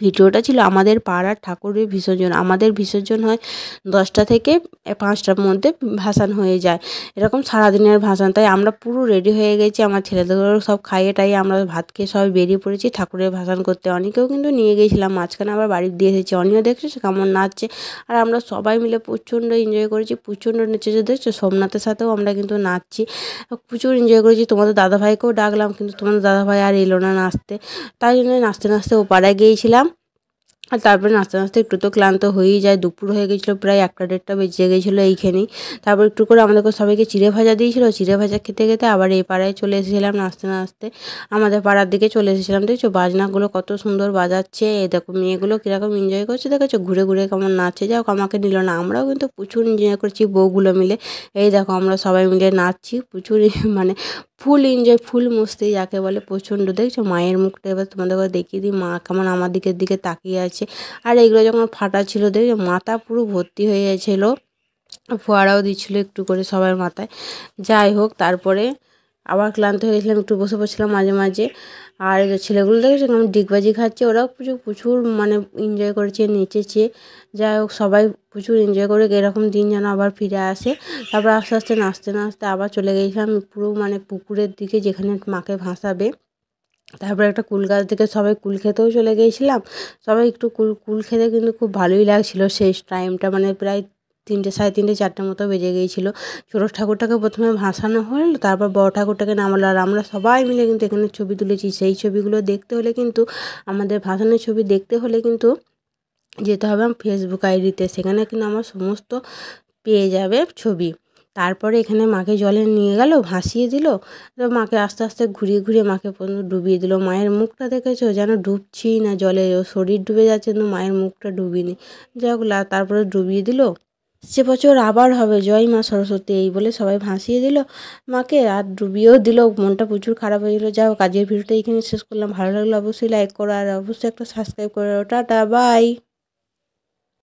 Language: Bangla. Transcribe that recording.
ভিডিওটা ছিল আমাদের পাড়ার ঠাকুরের বিসর্জন। আমাদের বিসর্জন হয় 10টা থেকে 5টার মধ্যে ভাসান হয়ে যায়, এরকম সারাদিনের ভাসান। তাই আমরা পুরো রেডি হয়ে গেছি, আমার ছেলেদেরও সব খাইয়ে টাইয়ে আমরা ভাত খেয়ে সবাই বেরিয়ে পড়েছি ঠাকুরের ভাসান করতে। অনেকেও কিন্তু নিয়ে গিয়েছিলাম, মাঝখানে আবার বাড়ি দিয়ে এসেছি। অনিও দেখেছো কেমন নাচছে, আর আমরা সবাই মিলে প্রচণ্ড এনজয় করেছি, প্রচণ্ড নেচেছে। দেখছো সোমনাথের সাথেও আমরা কিন্তু নাচছি, প্রচুর এনজয় করেছি। তোমাদের দাদাভাইকেও ডাকলাম, কিন্তু তোমাদের দাদাভাই আর এলো না নাচতে, তাই জন্য নাচতে নাচতে ও পাড়ায় গিয়েছিলাম। আর তারপরে নাচতে নাচতে একটু তো ক্লান্ত হয়েই যায়, দুপুর হয়ে গেছিলো, প্রায় 1টা 1:30 বেজে গেছিলো এইখানেই। তারপর একটু করে আমাদেরকে সবাইকে চিড়ে ভাজা দিয়েছিলো, চিড়ে ভাজা খেতে খেতে আবার এই পাড়ায় চলে এসেছিলাম নাচতে নাচতে, আমাদের পাড়ার দিকে চলে এসেছিলাম। দেখছো বাজনাগুলো কত সুন্দর বাজাচ্ছে, এই দেখো মেয়েগুলো কীরকম এনজয় করছে, দেখেছো ঘুরে ঘুরে কেমন নাচছে। যাও আমাকে নিল না, আমরাও কিন্তু প্রচুর এনজয় করছি বউগুলো মিলে। এই দেখো আমরা সবাই মিলে নাচছি, প্রচুর মানে ফুল এনজয়, ফুল মস্তি যাকে বলে, প্রচণ্ড। দেখছো মায়ের মুখটা এবার তোমাদেরকে দেখিয়ে দিই, মা কেমন আমার দিকে তাকিয়ে আছে। আর এগুলো যখন ফাটা ছিল দেখছো মাথা পুরো ভর্তি হয়ে গেছিলো, ফোয়ারাও দিচ্ছিলো একটু করে সবার মাথায়। যাই হোক তারপরে আবার ক্লান্ত হয়ে গেছিলাম, একটু বসে পড়ছিলাম মাঝে মাঝে। আর এই যে ছেলেগুলো দেখেছো কেমন ডিগবাজি খাচ্ছে, ওরাও প্রচুর প্রচুর মানে এনজয় করেছে, নেচেছে। যাই হোক সবাই প্রচুর এনজয় করে, এরকম দিন যেন আবার ফিরে আসে। তারপর আস্তে আস্তে নাচতে নাচতে আবার চলে গিয়েছিলাম পুরো মানে পুকুরের দিকে, যেখানে মাকে ভাসাবে। তারপর একটা কুল গাছ থেকে সবাই কুল খেতেও চলে গিয়েছিলাম। সবাই একটু কুল খেতে কিন্তু খুব ভালোই লাগছিলো শেষ টাইমটা, মানে প্রায় 3টে 3:30 4টার মতো বেজে গিয়েছিলো। ছোটো ঠাকুরটাকে প্রথমে ভাসানো হলো, তারপর বড় ঠাকুরটাকে নামালো। আর আমরা সবাই মিলে কিন্তু এখানে ছবি তুলেছি। সেই ছবিগুলো দেখতে হলে কিন্তু, আমাদের ভাসানের ছবি দেখতে হলে কিন্তু যেতে হবে আমার ফেসবুক আইডিতে, সেখানে কিন্তু আমার সমস্ত পেয়ে যাবে ছবি। তারপরে এখানে মাকে জলে নিয়ে গেল, ভাসিয়ে দিল। তো মাকে আস্তে আস্তে ঘুরিয়ে ঘুরিয়ে মাকে পর্যন্ত ডুবিয়ে দিল। মায়ের মুখটা দেখেছো যেন ডুবছেই না জলে, ও শরীর ডুবে যাচ্ছে কিন্তু মায়ের মুখটা ডুবিনি। যাই হোক তারপরে ডুবিয়ে দিল। সে বছর আবার হবে, জয় মা সরস্বতী, এই বলে সবাই ভাসিয়ে দিল মাকে, আর ডুবিয়েও দিল। মনটা প্রচুর খারাপ হয়ে গেলো। যাই হোক আজকের ভিডিওটা এখানে শেষ করলাম। ভালো লাগলো অবশ্যই লাইক করো, আর অবশ্যই একটা সাবস্ক্রাইব করো। Tata bye.